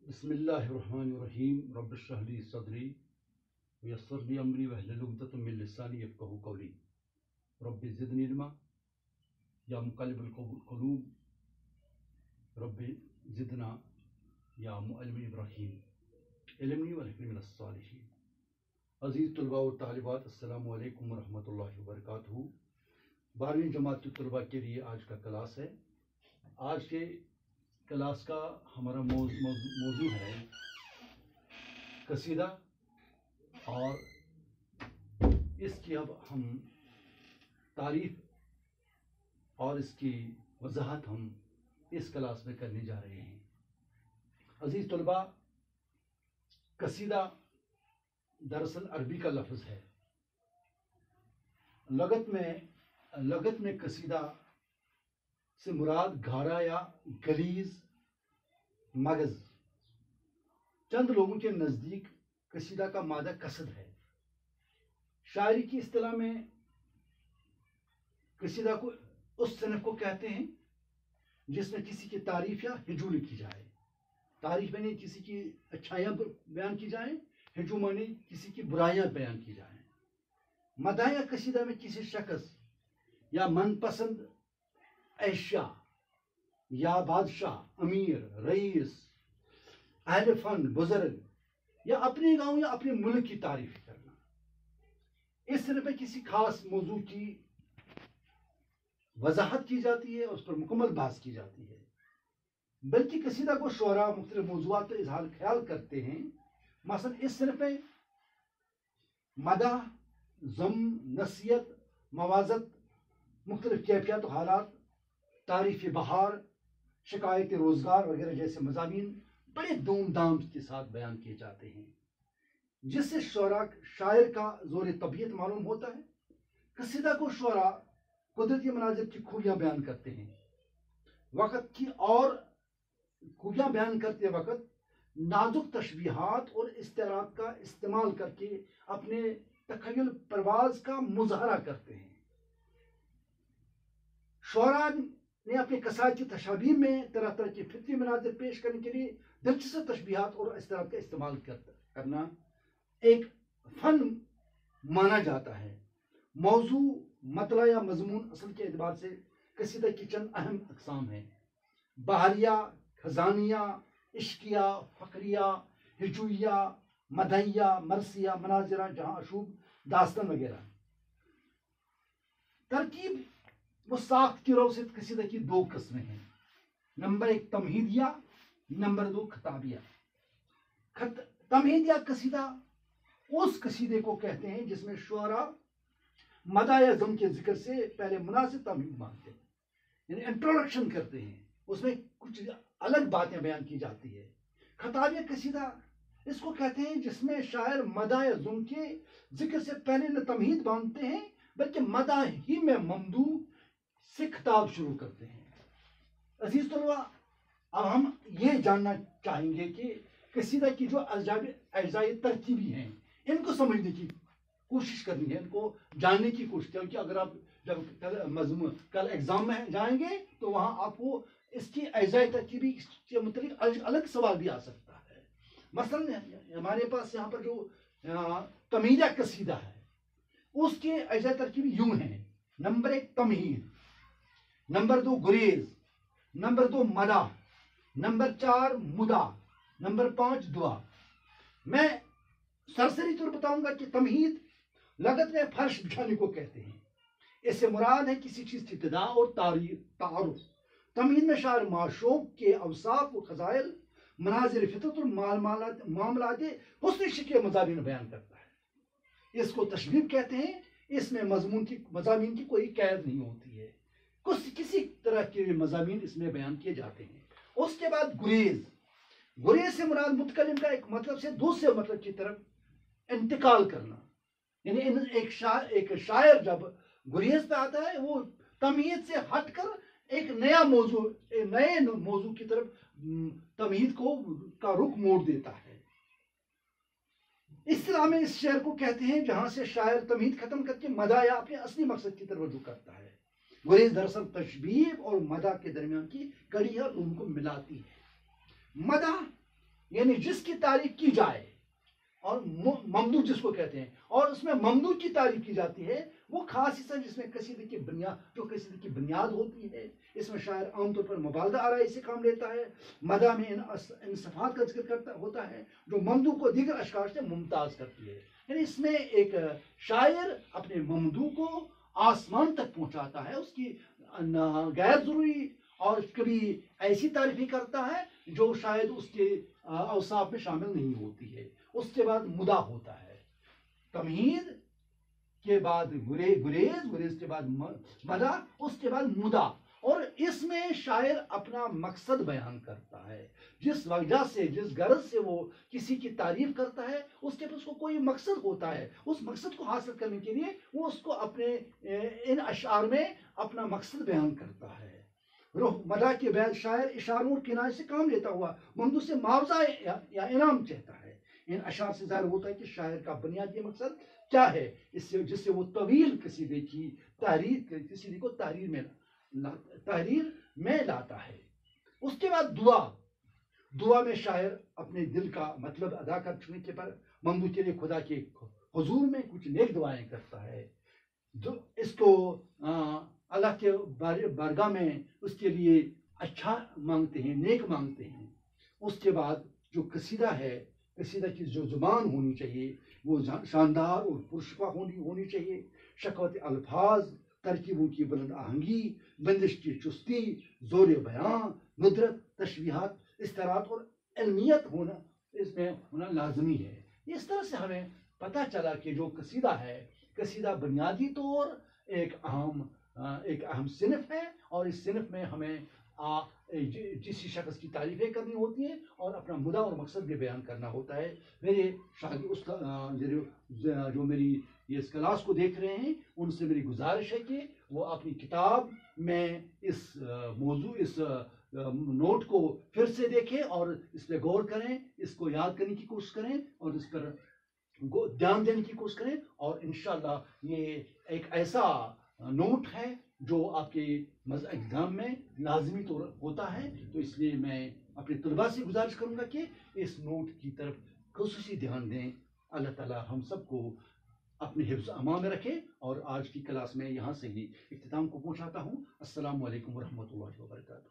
بسم الله الرحمن الرحيم رب اشرح لي صدري ويسر لي أمري واحلل عقدة من لساني يفقهوا قولي رب زدني علما يا مقلب القلوب رب زدنا يا معلم إبراهيم علمني والحكمني من الصالحين. عزیز طلباء و طالبات، السلام علیکم ورحمۃ اللہ وبرکاتہ. 12ویں جماعت کے طلباء کے لیے آج کا کلاس ہے. آج کے کلاس کا ہمارا موضوع ہے قصیدہ، اور اس کی اب ہم تعریف اور اس کی وضاحت ہم اس کلاس میں کرنے جا رہے ہیں. عزیز طلباء، قصیدہ دراصل عربی کا لفظ ہے. لغت میں قصیدہ سے مراد گھارا یا گلیز مغز. چند لوگوں کے نزدیک قصیدہ کا مادہ قصد ہے. شاعری کی اصطلاح میں قصیدہ کو اس صنف کو کہتے ہیں جس میں کسی کی تعریف یا ہجو لکھی جائے. تعریف میں کسی کی اچھائیاں بیان کی جائیں، ہجو معنی کسی کی برائیاں بیان کی جائیں. مدح یا قصیدہ میں کسی شخص یا من پسند اشیاء یا بادشاہ، امیر، رئیس، اہل فن، بزرگ یا اپنے گاؤں یا اپنے ملک کی تعریف کرنا. اس طرح پہ کسی خاص موضوع کی وضاحت کی جاتی ہے اور اس پر مکمل بحث کی جاتی ہے. بلکہ قصیدہ کو شعراء مختلف موضوعات پر اظہار خیال کرتے ہیں. مثلا اس طرح پہ مدح، ذم، نصیحت، موازت، مختلف کیفیات و حالات، تعریف بہار، شکایت روزگار وغیرہ جیسے مضامین بڑے دھوم دھام کے ساتھ بیان کیے جاتے ہیں، جس سے شاعر کا زور طبیعت معلوم ہوتا ہے. قصیدہ کو شعراء قدرتی مناظر کی خوبیاں بیان کرتے ہیں. وقت کی اور خوبیاں بیان کرتے وقت نازک تشبیہات اور استعارات کا استعمال کر کے اپنے تخیل پرواز کا مظاہرہ کرتے ہیں. شعراء نے اپنے قصائد کی تشابیہ میں طرح طرح کے فطری مناظر پیش کرنے کے لیے دلچسپ تشبیہات اور استعارات کا استعمال کرنا ایک فن مانا جاتا ہے. موضوع، مطلع یا مضمون اصل کے اعتبار سے قصیدہ کی چند اہم اقسام ہیں: بہاریہ، خزانیہ، عشقیہ، فقریہ، ہجویہ، مدحیہ، مرثیہ، مناظرہ، جہاں اشوب، داستان وغیرہ. ترکیب و ساخت کی رو سے قصیدہ کی دو قسمیں ہیں. Number 1 تمہیدیہ، number 2 خطابیہ. تمہیدیہ قصیدہ اس قصیدے کو کہتے ہیں جس میں شعراء مدح یا ذم کے ذکر سے پہلے مناسب تمہید مانگتے ہیں، یعنی انٹروڈکشن کرتے ہیں، اس میں کچھ الگ باتیں بیان کی جاتی ہے. خطابیہ قصیدہ اس کو کہتے ہیں جس میں شاعر مدح یا ذم کے ذکر سے پہلے نہ تمہید باندھتے ہیں بلکہ مدح ہی میں ممدوح سے خطاب شروع کرتے ہیں. عزیز طلباء، اب ہم یہ جاننا چاہیں گے کہ قصیدہ کی جو اجزائے ترکیبی ہیں ان کو سمجھنے کی کوشش کرنی ہے، ان کو جاننے کی کوشش کریں. کیونکہ اگر آپ جب کل ایگزام میں جائیں گے تو وہاں آپ کو اس کی اجزائے ترکیبی کے متعلق الگ سوال بھی آ سکتا ہے. مثلا ہمارے پاس یہاں پر جو تمہیدیہ قصیدہ ہے اس کے اجزائے ترکیبی یوں ہیں: نمبر 1 تمہید، نمبر 2 گریز، نمبر 2 مدح، نمبر 4 مدح، نمبر 5 دعا. میں سرسری طور بتاؤں گا کہ تمہید لغت میں فرش بچھانے کو کہتے ہیں. اس سے مراد ہے کسی چیز کی ابتدا اور تعارف. تمہید میں شاعر معشوق کے اوصاف و فضائل، مناظر فطرت اور معاملات حسن عشق کے مضامین بیان کرتا ہے. اس کو تشبیہ کہتے ہیں. اس میں مضامین کی کوئی قید نہیں ہوتی ہے، کسی طرح کے مضامین اس میں بیان کیے جاتے ہیں. اس کے بعد گریز سے مراد متکلم کا ایک مطلب سے دوسرے مطلب کی طرف انتقال کرنا. یعنی ایک شاعر جب گریز پہ آتا ہے وہ تمہید سے ہٹ کر ایک نئے موضوع کی طرف تمہید کا رخ موڑ دیتا ہے. اصطلاح میں اس شعر کو کہتے ہیں جہاں سے شاعر تمہید ختم کر کے مدح یا اپنے اصلی مقصد کی طرف رجوع کرتا ہے. گریز دراصل تشبیہ اور مدح کے درمیان کی کڑی ہے اور ان کو ملاتی ہے. مدح یعنی جس کی تعریف کی جائے، اور ممدوح جس کو کہتے ہیں، اور اس میں ممدوح کی تعریف کی جاتی ہے، وہ خاص حصہ جس میں قصیدے کی بنیاد ہوتی ہے۔ اس میں شاعر عام طور پر مبالغہ آرائی سے کام لیتا ہے، مدح میں ان صفات کا ذکر ہوتا ہے جو ممدوح کو دیگر اشعار سے ممتاز کرتی ہے۔ یعنی اس میں ایک شاعر اپنے ممدوح کو آسمان تک پہنچاتا ہے، اس کی غیر ضروری اور کبھی ایسی تعریفیں کرتا ہے جو شاید اس کے اوصاف میں شامل نہیں ہوتی ہے۔ اس کے بعد مدح ہوتا ہے، تمہید کے بعد گریز کے بعد مدح، اس کے بعد مدح، اور اس میں شاعر اپنا مقصد بیان کرتا ہے، جس وجہ سے، جس غرض سے وہ کسی کی تعریف کرتا ہے، اس کے پاس کوئی مقصد ہوتا ہے، اس مقصد کو حاصل کرنے کے لیے وہ اس کو اپنے ان اشعار میں اپنا مقصد بیان کرتا ہے۔ روح مدح کے بعد شاعر اشاروں اور کنایے سے کام لیتا ہوا ممدوح سے معاوضہ یا انعام چاہتا ہے۔ ان اشعار سے ظاہر ہوتا ہے کہ شاعر کا بنیادی مقصد کیا ہے، جس سے وہ طویل قصیدے کی قصیدے کو تحریر میں لاتا ہے۔ اس کے بعد دعا میں شاعر اپنے دل کا مطلب ادا کر چکنے کے پر ممدوح کے لیے خدا کے حضور میں کچھ نیک دعائیں کرتا ہے، جو اس کو اللہ کے بارگاہ میں اس کے لیے اچھا مانگتے ہیں، نیک مانگتے ہیں۔ اس کے بعد جو قصیدہ ہے، قصیدہ کی جو زبان ہونی چاہیے وہ شاندار اور پرشکوا ہونی چاہیے، شکوت الفاظ، ترکیبوں کی بلند آہنگی، بندش کی چستی، زور بیان، ندرت، تشبیہات، استعارات اور علمیت ہونا اس میں ہونا لازمی ہے۔ اس طرح سے ہمیں پتہ چلا کہ جو قصیدہ ہے، قصیدہ بنیادی طور ایک اہم صنف ہے، اور اس صنف میں ہمیں کسی شخص کی تعریفیں کرنی ہوتی ہیں اور اپنا مدعا اور مقصد بھی بیان کرنا ہوتا ہے۔ میرے جو میری اس کلاس کو دیکھ رہے ہیں، ان سے میری گزارش ہے کہ وہ اپنی کتاب میں اس موضوع، اس نوٹ کو پھر سے دیکھیں اور اس پہ غور کریں، اس کو یاد کرنے کی کوشش کریں اور اس پر دھیان دینے کی کوشش کریں، اور انشاءاللہ یہ ایک ایسا نوٹ ہے جو آپ کے ایگزام میں لازمی طور ہوتا ہے۔ تو اس لیے میں اپنے طلباء سے گزارش کروں گا کہ اس نوٹ کی طرف خصوصی دھیان دیں۔ اللہ تعالی ہم سب کو اپنے حفظ امان میں رکھے، اور آج کی کلاس میں یہاں سے ہی اختتام کو پہنچاتا ہوں۔ السلام علیکم ورحمۃ اللہ وبرکاتہ۔